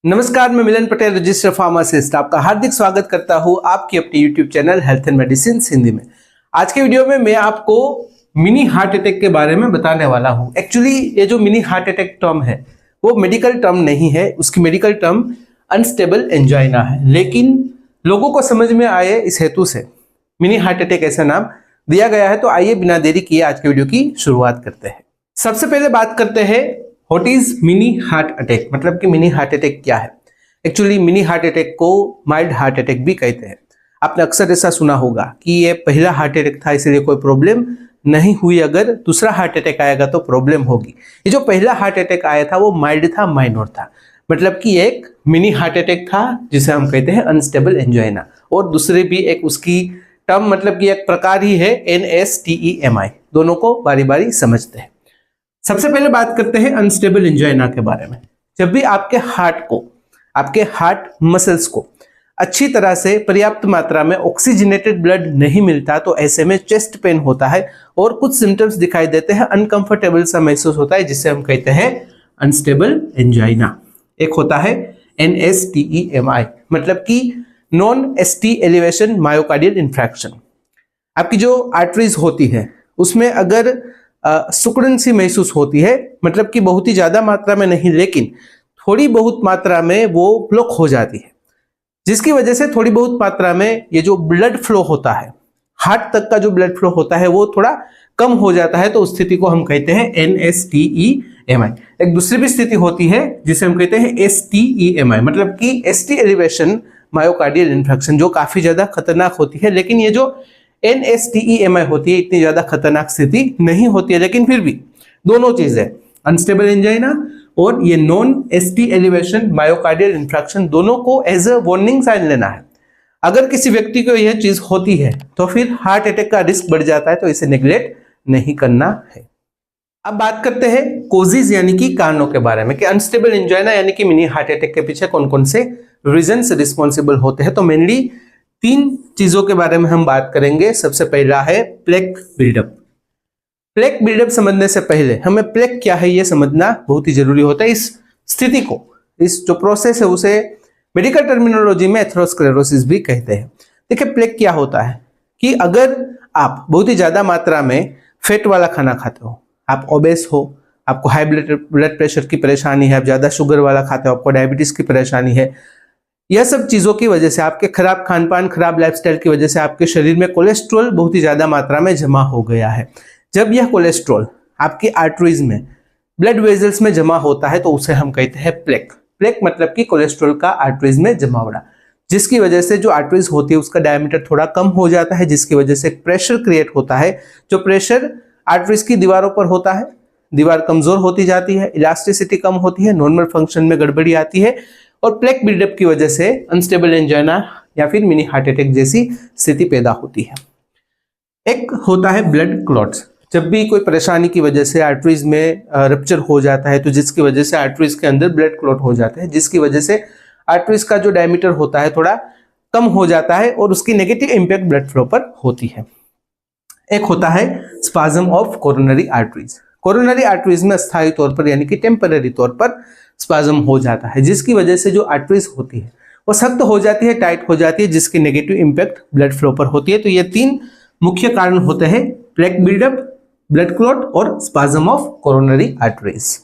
नमस्कार, मैं मिलन Patel, register pharmacist, आपका हार्दिक स्वागत करता हूं आपकी अपनी YouTube channel health and medicine Hindi में। आज के वीडियो में मैं आपको मिनी हार्ट अटैक के बारे में बताने वाला हूं। एक्चुअली ये जो मिनी हार्ट अटैक टर्म है वो मेडिकल टर्म नहीं है, उसकी मेडिकल टर्म अनस्टेबल एंजाइना है, लेकिन लोगों को समझ में आए इस हेतु से मिनी हार्ट अटैक ऐसा नाम दिया गया है। तो आइए बिना देरी किए आज के वीडियो की शुरुआत करते हैं। सबसे पहले बात करते हैं what is mini heart attack, मतलब कि मिनी हार्ट अटैक क्या है। एक्चुअली मिनी हार्ट अटैक को माइल्ड हार्ट अटैक भी कहते हैं। आपने अक्सर ऐसा सुना होगा कि ये पहला हार्ट अटैक था इसलिए कोई प्रॉब्लम नहीं हुई, अगर दूसरा हार्ट अटैक आएगा तो प्रॉब्लम होगी। ये जो पहला हार्ट अटैक आया था वो माइल्ड था, माइनर था, मतलब कि एक मिनी हार्ट अटैक था जिसे हम कहते हैं अनस्टेबल एंजाइना। और दूसरे भी एक उसकी टर्म मतलब कि एक प्रकार ही है NSTEMI। दोनों को बारी बारी समझते हैं। सबसे पहले बात करते हैं अनस्टेबल एंजाइना के बारे में। जब भी आपके हार्ट मसल्स को अच्छी तरह से पर्याप्त मात्रा में ऑक्सीजनेटेड ब्लड नहीं मिलता तो ऐसे में चेस्ट पेन होता है और कुछ सिम्टम्स दिखाई देते हैं, अनकंफर्टेबल सा महसूस होता है, जिसे हम कहते हैं अनस्टेबल एंजाइना। एक होता है NSTEMI, मतलब कि non ST elevation myocardial infarction. आपकी जो आर्टरीज होती है उसमें अगर सिकुड़न सी महसूस होती है, मतलब कि बहुत ही ज्यादा मात्रा में नहीं लेकिन थोड़ी बहुत मात्रा में वो ब्लॉक हो जाती है, जिसकी वजह से थोड़ी बहुत मात्रा में ये जो ब्लड फ्लो होता है, हार्ट तक का जो ब्लड फ्लो होता है वो थोड़ा कम हो जाता है। तो उस स्थिति को हम कहते हैं NSTEMI। एक दूसरी भी स्थिति होती है जिसे हम कहते हैं STEMI, मतलब कि ST एलिवेशन मायोकार्डियल इन्फेक्शन, जो काफी ज्यादा खतरनाक होती है। लेकिन ये जो NSTEMI होती है इतनी ज्यादा खतरनाक स्थिति नहीं होती है, लेकिन फिर भी दोनों चीजें अनस्टेबल एंजाइना और ये non ST elevation myocardial infarction दोनों को एज अ वार्निंग साइन लेना है। अगर किसी व्यक्ति को यह चीज होती है तो फिर हार्ट अटैक का रिस्क बढ़ जाता है, तो इसे नेग्लेक्ट नहीं करना है। अब बात करते हैं कोजेज यानी कि कारणों के बारे में कि अनस्टेबल एंजाइना यानी कि मिनी हार्ट अटैक के पीछे कौन कौन से रीजंस रिस्पॉन्सिबल होते हैं। तो मेनली 3 चीजों के बारे में हम बात करेंगे। सबसे पहला है प्लेक बिल्डअप। प्लेक बिल्डअप समझने से पहले हमें प्लेक क्या है यह समझना बहुत ही जरूरी होता है। इस स्थिति को, इस जो प्रोसेस है उसे मेडिकल टर्मिनोलॉजी में एथेरोस्क्लेरोसिस भी कहते हैं। देखिए प्लेक क्या होता है कि अगर आप बहुत ही ज्यादा मात्रा में फैट वाला खाना खाते हो, आप ओबेस हो, आपको हाई ब्लड प्रेशर की परेशानी है, आप ज्यादा शुगर वाला खाते हो, आपको डायबिटीज की परेशानी है, यह सब चीजों की वजह से, आपके खराब खान पान, खराब लाइफस्टाइल की वजह से आपके शरीर में कोलेस्ट्रॉल बहुत ही ज्यादा मात्रा में जमा हो गया है। जब यह कोलेस्ट्रॉल आपकी आर्टरीज में, ब्लड वेजल्स में जमा होता है तो उसे हम कहते हैं प्लेक। प्लेक मतलब कि कोलेस्ट्रॉल का आर्टरीज में जमा होना, जिसकी वजह से जो आर्टरीज होती है उसका डायमीटर थोड़ा कम हो जाता है, जिसकी वजह से प्रेशर क्रिएट होता है। जो प्रेशर आर्टरीज की दीवारों पर होता है, दीवार कमजोर होती जाती है, इलास्टिसिटी कम होती है, नॉर्मल फंक्शन में गड़बड़ी आती है और प्लेक बिल्डअप की वजह से अनस्टेबल एंजाइना या फिर मिनी हार्ट अटैक जैसी स्थिति पैदा होती है। एक होता है ब्लड क्लॉट्स। जब भी कोई परेशानी की वजह से आर्टरीज में रप्चर हो जाता है तो जिसकी वजह से आर्टरीज के अंदर ब्लड क्लॉट हो जाते हैं, जिसकी वजह से आर्टरीज का जो डायमीटर होता है थोड़ा कम हो जाता है और उसकी नेगेटिव इंपैक्ट ब्लड फ्लो पर होती है। एक होता है spasm of coronary arteries. Coronary arteries में अस्थायी तौर पर यानी कि टेम्पररी तौर पर स्पाज्म हो जाता है, जिसकी वजह से जो आर्टरीज होती है वो सख्त हो जाती है, टाइट हो जाती है, जिसकी नेगेटिव इंपैक्ट ब्लड फ्लो पर होती है। तो ये 3 मुख्य कारण होते हैं, प्लेक बिल्डअप, ब्लड क्लॉट और स्पाज्म ऑफ कोरोनरी आर्टरीज।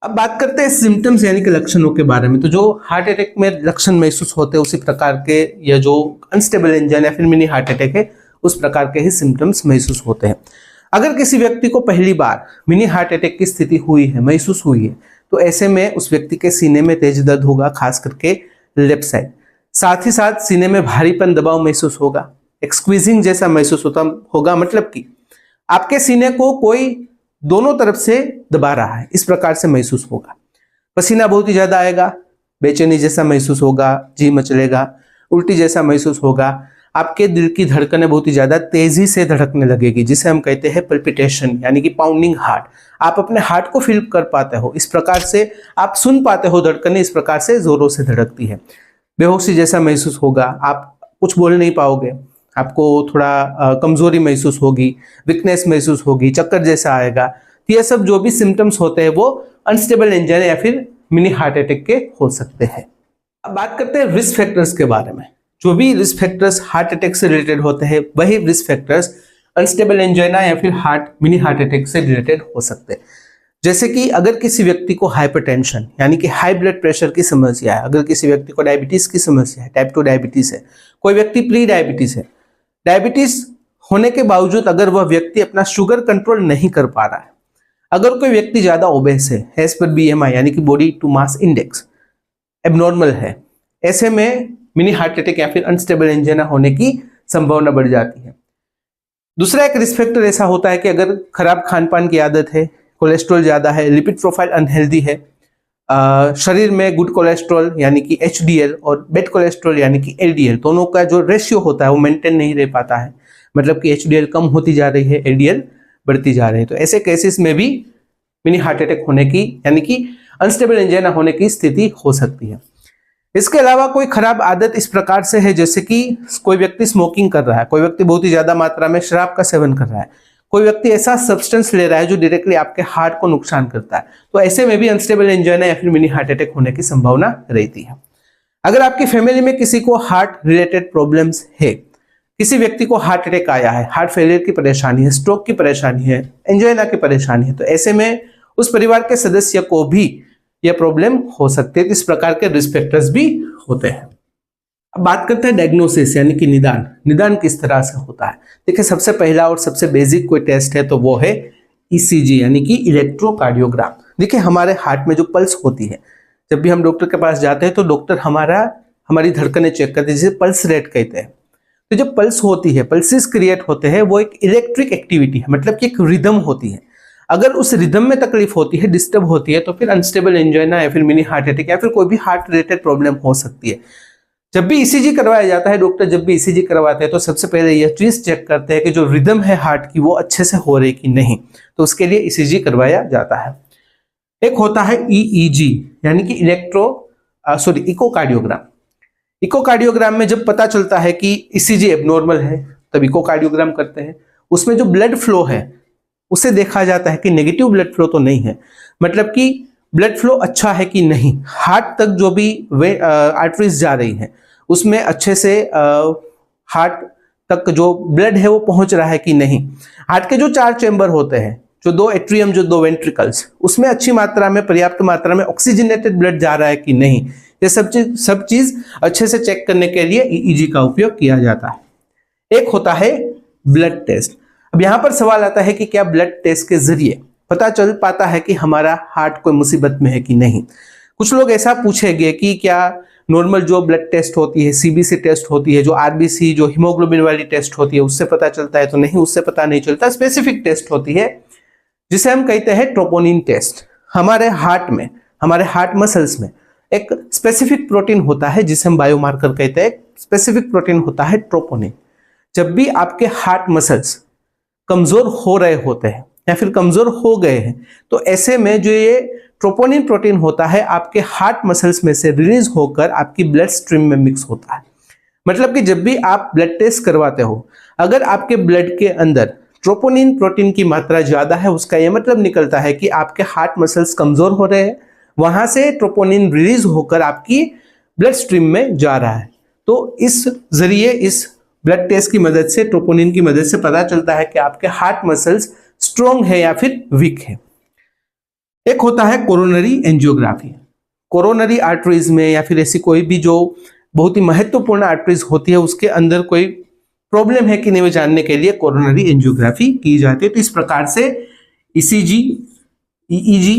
अब बात करते हैं सिम्टम्स यानी कि लक्षणों के बारे में। तो जो हार्ट अटैक में लक्षण महसूस होते हैं उसी प्रकार के, या जो अनस्टेबल एंजाइना या फिर मिनी हार्ट अटैक है उस प्रकार के ही सिम्टम्स महसूस होते हैं। अगर किसी व्यक्ति को पहली बार मिनी हार्ट अटैक की स्थिति हुई है, महसूस हुई है, तो ऐसे में उस व्यक्ति के सीने में तेज दर्द होगा, खास करके लेफ्ट साइड। साथ ही साथ सीने में भारीपन, दबाव महसूस होगा, एक स्क्वीजिंग जैसा महसूस होगा, मतलब कि आपके सीने को कोई दोनों तरफ से दबा रहा है, इस प्रकार से महसूस होगा। पसीना बहुत ही ज्यादा आएगा, बेचैनी जैसा महसूस होगा, जी मचलेगा, उल्टी जैसा महसूस होगा, आपके दिल की धड़कनें बहुत ही ज्यादा तेजी से धड़कने लगेगी, जिसे हम कहते हैं पल्पिटेशन यानी कि पाउंडिंग हार्ट। आप अपने हार्ट को फील कर पाते हो, इस प्रकार से आप सुन पाते हो धड़कनें इस प्रकार से जोरों से धड़कती है। बेहोशी जैसा महसूस होगा, आप कुछ बोल नहीं पाओगे, आपको थोड़ा कमजोरी महसूस होगी, वीकनेस महसूस होगी, चक्कर जैसा आएगा। तो ये सब जो भी सिम्टम्स होते हैं वो अनस्टेबल एंजाइना या फिर मिनी हार्ट अटैक के हो सकते हैं। अब बात करते हैं रिस्क फैक्टर्स के बारे में। जो भी रिस्क फैक्टर्स हार्ट अटैक से रिलेटेड होते हैं वही रिस्क फैक्टर्स अनस्टेबल एंजाइना या फिर मिनी हार्ट अटैक से रिलेटेड हो सकते हैं। जैसे कि अगर किसी व्यक्ति को हाइपरटेंशन यानी कि हाई ब्लड प्रेशर की समस्या है, अगर किसी व्यक्ति को डायबिटीज की समस्या है, टाइप 2 डायबिटीज है, कोई व्यक्ति प्री डायबिटीज है, डायबिटीज होने के बावजूद अगर वह व्यक्ति अपना शुगर कंट्रोल नहीं कर पा रहा है, अगर कोई व्यक्ति ज्यादा ओबेस है, एज पर BMI यानी कि body to mass index abnormal है, ऐसे में मिनी हार्ट अटैक या फिर अनस्टेबल एंजाइना होने की संभावना बढ़ जाती है। दूसरा एक रिस्क फैक्टर ऐसा होता है कि अगर खराब खान पान की आदत है, कोलेस्ट्रॉल ज्यादा है, लिपिड प्रोफाइल अनहेल्दी है, शरीर में गुड कोलेस्ट्रॉल यानी कि HDL और बैड कोलेस्ट्रॉल यानी कि LDL दोनों का जो रेशियो होता है वो मेंटेन नहीं रह पाता है, मतलब कि HDL कम होती जा रही है, LDL बढ़ती जा रही है, तो ऐसे केसेस में भी मिनी हार्ट अटैक होने की यानी कि अनस्टेबल एंजाइना होने की स्थिति हो सकती है। इसके अलावा कोई खराब आदत इस प्रकार से है जैसे कि कोई व्यक्ति स्मोकिंग कर रहा है, कोई व्यक्ति बहुत ही ज्यादा मात्रा में शराब का सेवन कर रहा है, कोई व्यक्ति ऐसा सब्सटेंस ले रहा है जो डायरेक्टली आपके हार्ट को नुकसान करता है, तो ऐसे में भी अनस्टेबल एंजाइना या फिर मिनी हार्ट अटैक होने की संभावना रहती है। अगर आपकी फैमिली में किसी को हार्ट रिलेटेड प्रॉब्लम्स है, किसी व्यक्ति को हार्ट अटैक आया है, हार्ट फेलियर की परेशानी है, स्ट्रोक की परेशानी है, एंजाइना की परेशानी है, तो ऐसे में उस परिवार के सदस्य को भी यह प्रॉब्लम हो सकती है। इस प्रकार के रिस्क फैक्टर्स भी होते हैं। अब बात करते हैं डायग्नोसिस यानी कि निदान किस तरह से होता है। देखिए, सबसे पहला और सबसे बेसिक कोई टेस्ट है तो वो है ECG यानी कि इलेक्ट्रोकार्डियोग्राम। देखिए, हमारे हार्ट में जो पल्स होती है, जब भी हम डॉक्टर के पास जाते हैं तो डॉक्टर हमारी धड़कनें चेक करते हैं, जिसे पल्स रेट कहते हैं। तो जब पल्स होती है, पल्सेस क्रिएट होते हैं, वो एक इलेक्ट्रिक एक्टिविटी है, मतलब कि एक रिदम होती है। अगर उस रिदम में तकलीफ होती है, डिस्टर्ब होती है, तो फिर अनस्टेबल एंजाइना या फिर मिनी हार्ट अटैक या फिर कोई भी हार्ट रिलेटेड प्रॉब्लम हो सकती है। जब भी ECG करवाया जाता है, डॉक्टर जब भी ECG करवाते हैं तो सबसे पहले यह चीज चेक करते हैं कि जो रिदम है हार्ट की वो अच्छे से हो रही कि नहीं, तो उसके लिए ECG करवाया जाता है। एक होता है EEG यानी कि इकोकार्डियोग्राम। इकोकार्डियोग्राम में जब पता चलता है कि ECG एबनॉर्मल है तब इकोकार्डियोग्राम करते हैं। उसमें जो ब्लड फ्लो है उसे देखा जाता है कि नेगेटिव ब्लड फ्लो तो नहीं है, मतलब कि ब्लड फ्लो अच्छा है कि नहीं, हार्ट तक जो भी आर्टरीज जा रही है उसमें अच्छे से हार्ट तक जो ब्लड है वो पहुंच रहा है कि नहीं, हार्ट के जो 4 चैम्बर होते हैं, जो 2 एट्रियम जो 2 वेंट्रिकल्स, उसमें अच्छी मात्रा में पर्याप्त मात्रा में ऑक्सीजनेटेड ब्लड जा रहा है कि नहीं, ये सब चीज अच्छे से चेक करने के लिए EEG का उपयोग किया जाता है। एक होता है ब्लड टेस्ट। अब यहां पर सवाल आता है कि क्या ब्लड टेस्ट के जरिए पता चल पाता है कि हमारा हार्ट कोई मुसीबत में है कि नहीं। कुछ लोग ऐसा पूछेंगे कि क्या नॉर्मल जो ब्लड टेस्ट होती है, CBC टेस्ट होती है, जो RBC जो हीमोग्लोबिन वाली टेस्ट होती है, उससे पता चलता है, तो नहीं, उससे पता नहीं चलता। स्पेसिफिक टेस्ट होती है जिसे हम कहते हैं ट्रोपोनिन टेस्ट। हमारे हार्ट में, हमारे हार्ट मसल्स में एक स्पेसिफिक प्रोटीन होता है जिसे हम बायोमार्कर कहते हैं। स्पेसिफिक प्रोटीन होता है ट्रोपोनिन। जब भी आपके हार्ट मसल्स कमजोर हो रहे होते हैं या फिर कमजोर हो गए हैं, तो ऐसे में जो ये ट्रोपोनिन प्रोटीन होता है आपके हार्ट मसल्स में से रिलीज होकर आपकी ब्लड स्ट्रीम में मिक्स होता है। मतलब कि जब भी आप ब्लड टेस्ट करवाते हो, अगर आपके ब्लड के अंदर ट्रोपोनिन प्रोटीन की मात्रा ज्यादा है, उसका यह मतलब निकलता है कि आपके हार्ट मसल्स कमजोर हो रहे हैं, वहां से ट्रोपोनिन रिलीज होकर आपकी ब्लड स्ट्रीम में जा रहा है। तो इस जरिए, इस ब्लड टेस्ट की मदद से, ट्रोपोनिन की मदद से पता चलता है कि आपके हार्ट मसल्स स्ट्रॉन्ग है या फिर वीक है। एक होता है कोरोनरी एंजियोग्राफी। कोरोनरी आर्टरीज में या फिर ऐसी कोई भी जो बहुत ही महत्वपूर्ण आर्टरीज होती है उसके अंदर कोई प्रॉब्लम है कि नहीं, वो जानने के लिए कोरोनरी एंजियोग्राफी की जाती है। तो इस प्रकार से ECG, EEG,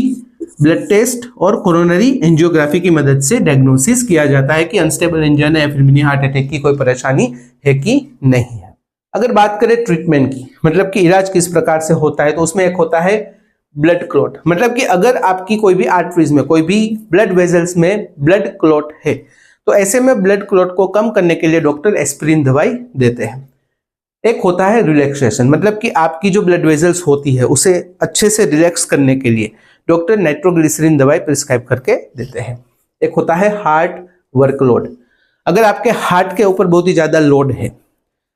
ब्लड टेस्ट और कोरोनरी एंजियोग्राफी की मदद से डायग्नोसिस किया जाता है कि अनस्टेबल एंजाइना या फिर मिनी हार्ट अटैक की कोई परेशानी है कि नहीं है। अगर बात करें ट्रीटमेंट की, मतलब कि इलाज किस प्रकार से होता है, तो उसमें एक होता है ब्लड क्लॉट। मतलब कि अगर आपकी कोई भी आर्टरीज में, कोई भी ब्लड वेजल्स में ब्लड क्लॉट है, तो ऐसे में ब्लड क्लॉट को कम करने के लिए डॉक्टर एस्पिरिन दवाई देते हैं। एक होता है रिलैक्सेशन, मतलब कि आपकी जो ब्लड वेजल्स होती है उसे अच्छे से रिलैक्स करने के लिए डॉक्टर नाइट्रोग्लिसरीन दवाई प्रिस्क्राइब करके देते हैं। एक होता है हार्ट वर्कलोड। अगर आपके हार्ट के ऊपर बहुत ही ज्यादा लोड है,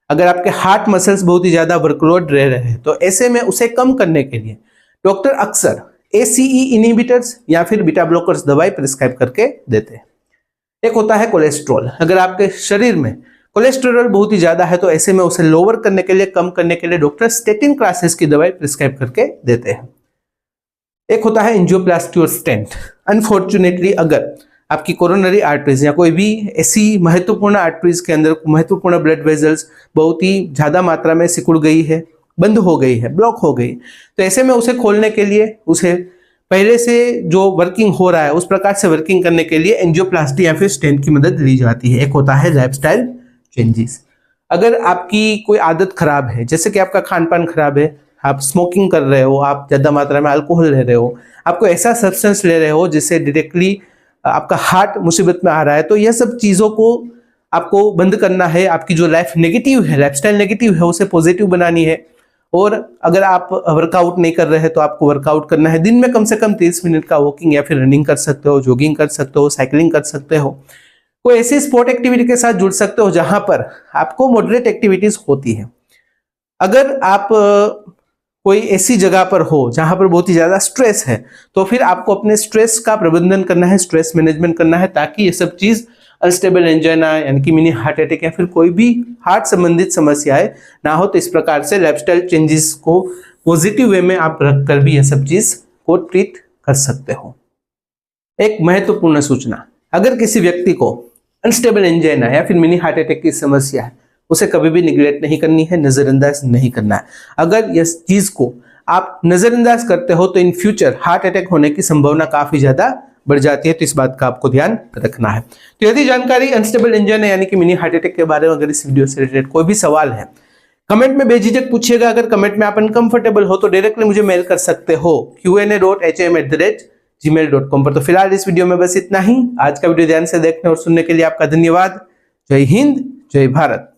अगर आपके हार्ट मसल्स बहुत ही ज्यादा वर्कलोड रह रहे हैं, तो ऐसे में उसे कम करने के लिए डॉक्टर अक्सर ACE इनहिबिटर्स या फिर बीटा ब्लॉकर्स दवाई प्रिस्क्राइब करके देते हैं। एक होता है कोलेस्ट्रॉल। अगर आपके शरीर में कोलेस्ट्रॉल बहुत ही ज्यादा है तो ऐसे में उसे लोअर करने के लिए, कम करने के लिए डॉक्टर स्टेटिन क्लासेस की दवाई प्रिस्क्राइब करके देते हैं। एक होता है एंजियोप्लास्टी और स्टेंट। अनफॉर्चुनेटली अगर आपकी कोरोनरी आर्टरीज या कोई भी ऐसी महत्वपूर्ण आर्टरीज के अंदर महत्वपूर्ण ब्लड वेजल्स बहुत ही ज्यादा मात्रा में सिकुड़ गई है, बंद हो गई है, ब्लॉक हो गई, तो ऐसे में उसे खोलने के लिए, उसे पहले से जो वर्किंग हो रहा है उस प्रकार से वर्किंग करने के लिए एंजियोप्लास्टी या फिर स्टेंट की मदद ली जाती है। एक होता है लाइफस्टाइल चेंजेस। अगर आपकी कोई आदत खराब है, जैसे कि आपका खान पान खराब है, आप स्मोकिंग कर रहे हो, आप ज्यादा मात्रा में अल्कोहल ले रहे हो, आपको ऐसा सब्सटेंस ले रहे हो जिससे डायरेक्टली आपका हार्ट मुसीबत में आ रहा है, तो यह सब चीजों को आपको बंद करना है। आपकी जो लाइफ नेगेटिव है, लाइफस्टाइल नेगेटिव है, उसे पॉजिटिव बनानी है। और अगर आप वर्कआउट नहीं कर रहे हैं तो आपको वर्कआउट करना है। दिन में कम से कम 30 मिनट का वॉकिंग या फिर रनिंग कर सकते हो, जॉगिंग कर सकते हो, साइकिलिंग कर सकते हो। कोई ऐसी स्पोर्ट एक्टिविटी के साथ जुड़ सकते हो जहां पर आपको मॉडरेट एक्टिविटीज होती है। अगर आप कोई ऐसी जगह पर हो जहां पर बहुत ही ज्यादा स्ट्रेस है तो फिर आपको अपने स्ट्रेस का प्रबंधन करना है, स्ट्रेस मैनेजमेंट करना है, ताकि ये सब चीज अनस्टेबल एंजाइना यानी कि मिनी हार्ट अटैक या फिर कोई भी हार्ट संबंधित समस्याएं ना हो। तो इस प्रकार से लाइफस्टाइल चेंजेस को पॉजिटिव वे में आप रखकर भी ये सब चीज को ट्रीट कर सकते हो। एक महत्वपूर्ण सूचना, अगर किसी व्यक्ति को अनस्टेबल एंजाइना या फिर मिनी हार्ट अटैक की समस्या है, उसे कभी भी निगलेक्ट नहीं करनी है, नजरअंदाज नहीं करना है। अगर इस चीज को आप नजरअंदाज करते हो तो इन फ्यूचर हार्ट अटैक होने की संभावना काफी ज्यादा बढ़ जाती है, तो इस बात का आपको ध्यान रखना है। तो यदि जानकारी अनस्टेबल एंजाइना यानी कि मिनी हार्ट अटैक के बारे में अगर इस वीडियो से रिलेटेड कोई भी सवाल है, कमेंट में बेझिझक पूछिएगा। अगर कमेंट में आप अनकंफर्टेबल हो तो डायरेक्टली मुझे मेल कर सकते हो qna.hm@gmail.com पर। तो फिलहाल इस वीडियो में बस इतना ही। आज का वीडियो ध्यान से देखने और सुनने के लिए आपका धन्यवाद। जय हिंद, जय भारत।